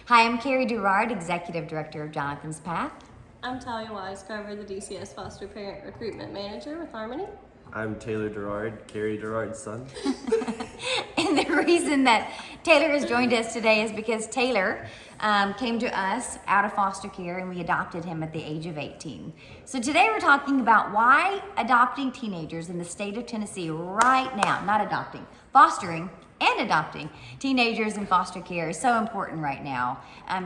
Hi, I'm Carrie Durard, Executive Director of Jonathan's Path. I'm Talia Weiscarver, the DCS Foster Parent Recruitment Manager with Harmony. I'm Taylor Durard, Carrie Durard's son. And the reason that Taylor has joined us today is because Taylor came to us out of foster care and we adopted him at the age of 18. So today we're talking about why adopting teenagers in the state of Tennessee right now, not adopting, fostering and adopting teenagers in foster care is so important right now.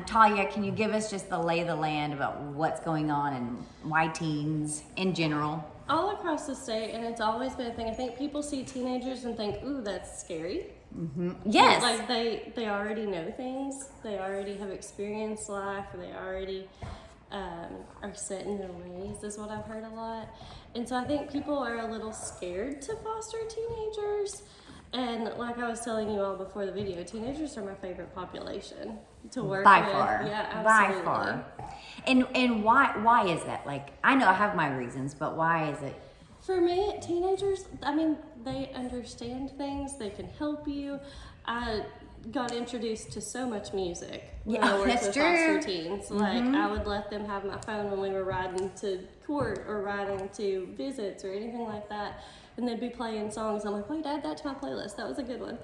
Talia, can you give us just the lay of the land about what's going on and why teens in general? All across the state, and it's always been a thing. I think people see teenagers and think, ooh, that's scary. Mm-hmm. Yes. Like they already know things. They already have experienced life. They already are set in their ways, is what I've heard a lot. And so I think people are a little scared to foster teenagers. And like I was telling you all before the video, teenagers are my favorite population to work by with. far. Yeah, absolutely. By far. And why is that? Like, I know I have my reasons, but why is it? For me, teenagers, I mean, they understand things. They can help you. I got introduced to so much music when I worked with foster teens. Like, I would let them have my phone when we were riding to court or riding to visits or anything like that. And they'd be playing songs. I'm like, wait, add that to my playlist. That was a good one.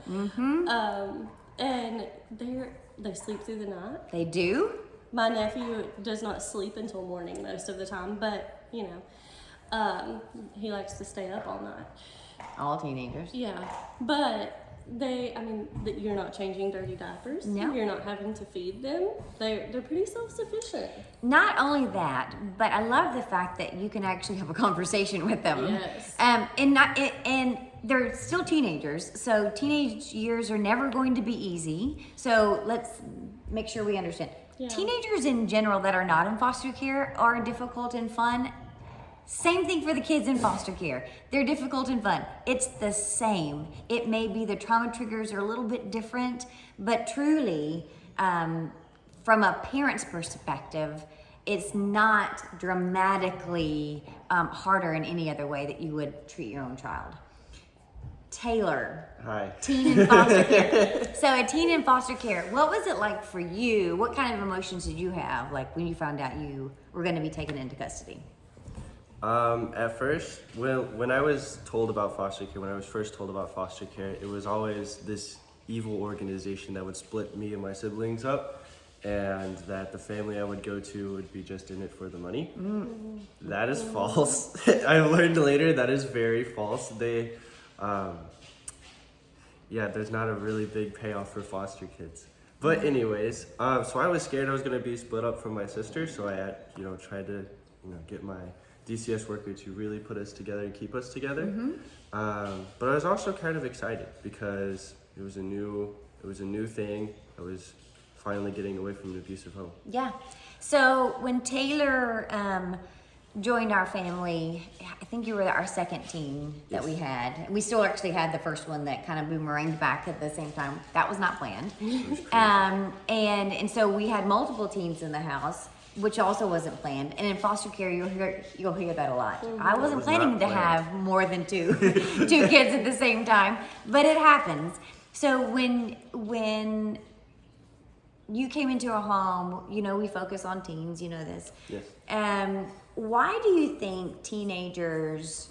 And they sleep through the night. They do? My nephew does not sleep until morning most of the time, but, you know, he likes to stay up all night. All teenagers. Yeah, but you're not changing dirty diapers. No. You're not having to feed them. They're pretty self-sufficient. Not only that, but I love the fact that you can actually have a conversation with them. Yes. And they're still teenagers, so teenage years are never going to be easy. So let's make sure we understand. Yeah. Teenagers in general that are not in foster care are difficult and fun. Same thing for the kids in foster care. They're difficult and fun. It's the same. It may be the trauma triggers are a little bit different, but truly, from a parent's perspective, it's not dramatically harder in any other way that you would treat your own child. Taylor. Hi. Teen in foster care. So a teen in foster care, what was it like for you? What kind of emotions did you have, like when you found out you were going to be taken into custody? At first, when I was told about foster care, when I was first told about foster care, it was always this evil organization that would split me and my siblings up, and that the family I would go to would be just in it for the money. That is false. I learned later that is very false. There's not a really big payoff for foster kids. But anyways, so I was scared I was gonna be split up from my sister, so I tried to get my DCS worker to really put us together and keep us together. But I was also kind of excited because it was a new thing. I was finally getting away from an abusive home. Yeah. So when Taylor joined our family, I think you were our second teen that we had. We still actually had the first one that kind of boomeranged back at the same time. That was not planned. And so we had multiple teens in the house, which also wasn't planned. And in foster care, you'll hear that a lot. I wasn't planning to have more than two kids at the same time, but it happens. So when you came into our home, we focus on teens, you know this. Yes. Why do you think teenagers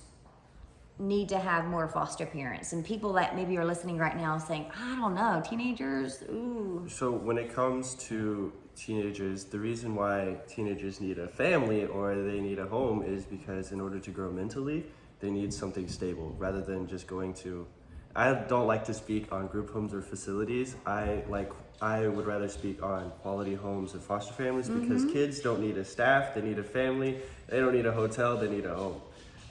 need to have more foster parents? And people that maybe are listening right now saying, I don't know, teenagers, ooh. So when it comes to teenagers, the reason why teenagers need a family or they need a home is because in order to grow mentally, they need something stable rather than just going to, I don't like to speak on group homes or facilities. I would rather speak on quality homes and foster families because kids don't need a staff, they need a family, they don't need a hotel, they need a home.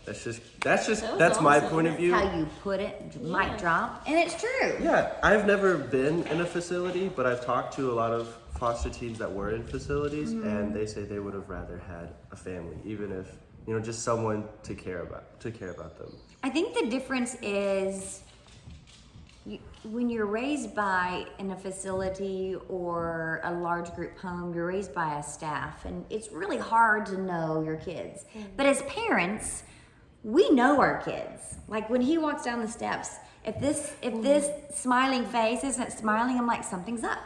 That's my point of view. That's how you put it, mic drop, and it's true. Yeah, I've never been in a facility, but I've talked to a lot of foster teens that were in facilities, and they say they would have rather had a family, even if just someone to care about them. I think the difference is when you're raised in a facility or a large group home, you're raised by a staff, and it's really hard to know your kids. But as parents, we know our kids. Like when he walks down the steps, if this smiling face isn't smiling, I'm like, something's up.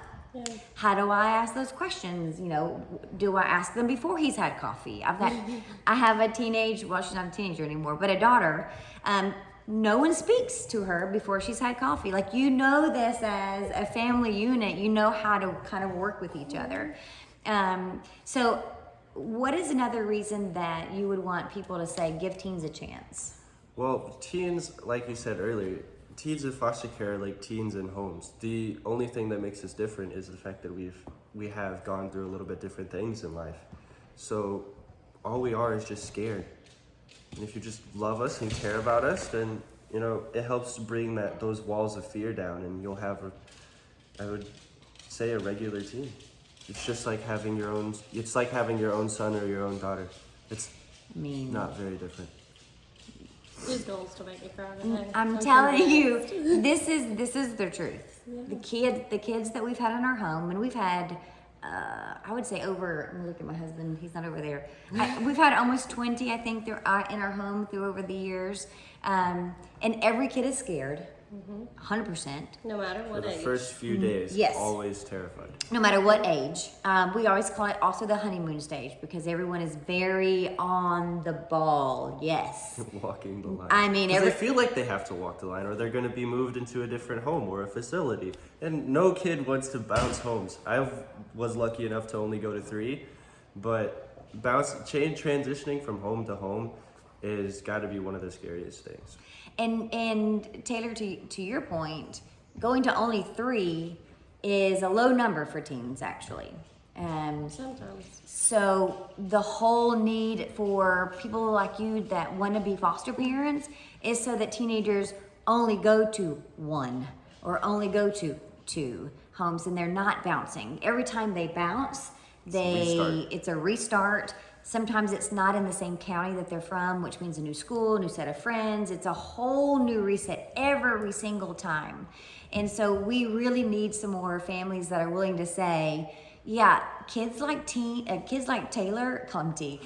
Yeah. How do I ask those questions? You know, do I ask them before he's had coffee? I have a teenage, well, she's not a teenager anymore, but a daughter. No one speaks to her before she's had coffee. Like, you know this as a family unit. You know how to kind of work with each other. So what is another reason that you would want people to say, give teens a chance? Well, teens, like you said earlier, teens in foster care are like teens in homes. The only thing that makes us different is the fact that we have gone through a little bit different things in life. So all we are is just scared. And if you just love us and care about us, then, you know, it helps to bring those walls of fear down, and you'll have I would say, a regular teen. It's just like having your own. It's like having your own son or your own daughter. It's not very different. His goal is to make me cry today. I'm telling you, this is the truth. Yeah. The kids that we've had in our home, and we've had, I would say over. Let me look at my husband. He's not over there. We've had almost 20, I think, in our home through over the years, and every kid is scared. 100%. No matter what For the age. first few days, Yes. always terrified. No matter what age. We always call it also the honeymoon stage because everyone is very on the ball. Yes. Walking the line. I mean, they feel like they have to walk the line, or they're going to be moved into a different home or a facility. And no kid wants to bounce homes. I was lucky enough to only go to 3, but transitioning from home to home is got to be one of the scariest things. And Taylor, to your point, going to only 3 is a low number for teens, actually. Sometimes. So the whole need for people like you that want to be foster parents is so that teenagers only go to 1 or only go to 2 homes, and they're not bouncing. Every time they bounce, it's a restart. Sometimes it's not in the same county that they're from, which means a new school, a new set of friends. It's a whole new reset every single time. And so we really need some more families that are willing to say, yeah, kids like Taylor, call him T.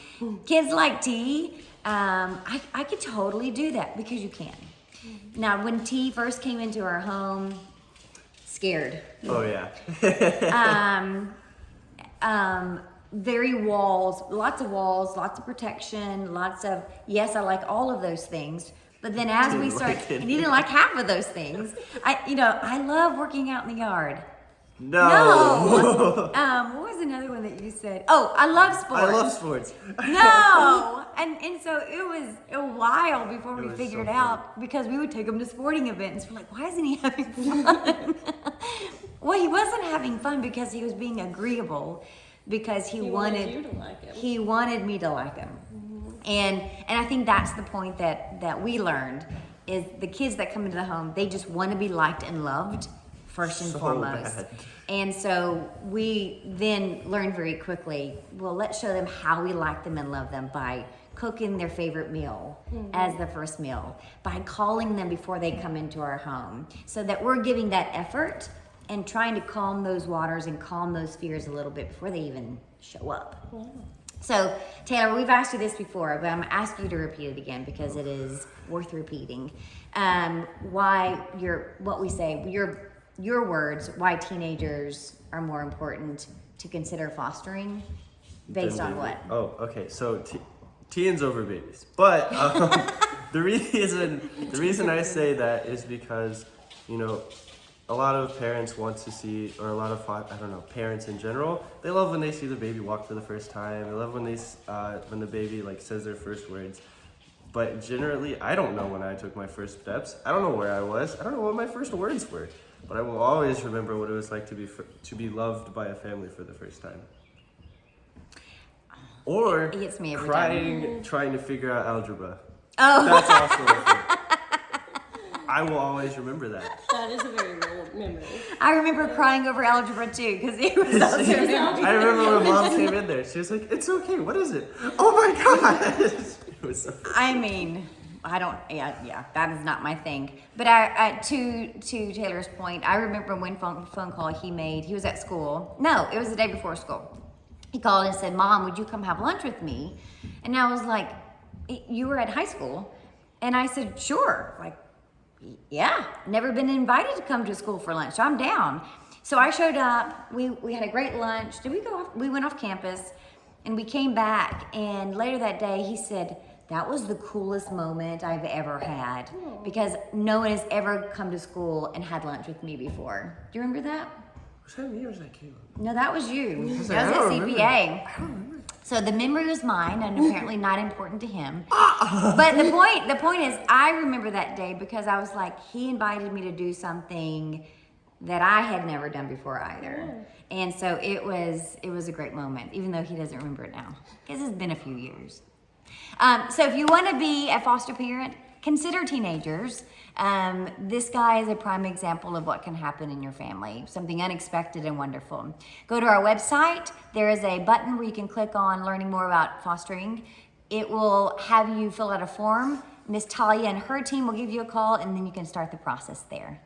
Kids like T, I could totally do that because you can. Now, when T first came into our home, scared. Oh, yeah. Lots of protection, lots of, yes, I like all of those things. But then as we start, and he didn't like half of those things. I love working out in the yard. No. What was another one that you said? Oh, I love sports. I love sports. No. And so it was a while before we figured so out, because we would take him to sporting events. We're like, why isn't he having fun? Well, he wasn't having fun because he was being agreeable. Because he wanted you to like him. He wanted me to like him. And I think that's the point that we learned is the kids that come into the home, they just want to be liked and loved first and foremost. Bad. And so we then learned very quickly, well, let's show them how we like them and love them by cooking their favorite meal as the first meal, by calling them before they come into our home, so that we're giving that effort and trying to calm those waters and calm those fears a little bit before they even show up. Yeah. So, Taylor, we've asked you this before, but I'm going to ask you to repeat it again because it is worth repeating. Why your words, why teenagers are more important to consider fostering based on what? Oh, okay. So teens over babies. But the reason I say that is because, a lot of parents want to see, or a lot of, parents in general, they love when they see the baby walk for the first time. They love when the baby says their first words. But generally, I don't know when I took my first steps. I don't know where I was. I don't know what my first words were. But I will always remember what it was like to be loved by a family for the first time. Or it gets me every crying, trying to figure out algebra. Oh, that's also a thing. I will always remember that. That is a very real memory. I remember crying over algebra too, because it was also I remember when Mom came in there. She was like, "It's okay. What is it? Oh my God!" It was so funny. That is not my thing. But to Taylor's point, I remember one phone call he made. He was at school. No, it was the day before school. He called and said, "Mom, would you come have lunch with me?" And I was like, "You were at high school?" And I said, "Sure." Yeah, never been invited to come to school for lunch. So I'm down. So I showed up. We had a great lunch. Did we go off? We went off campus, and we came back. And later that day, he said, "That was the coolest moment I've ever had because no one has ever come to school and had lunch with me before." Do you remember that? Was that me or was that Caleb? No, that was you. I was That was like, at I don't CPA. So the memory was mine, and apparently not important to him. But the point is, I remember that day because I was like, he invited me to do something that I had never done before either. And so it was a great moment, even though he doesn't remember it now, because it's been a few years. So if you want to be a foster parent, consider teenagers. This guy is a prime example of what can happen in your family, something unexpected and wonderful. Go to our website. There is a button where you can click on learning more about fostering. It will have you fill out a form. Miss Talia and her team will give you a call, and then you can start the process there.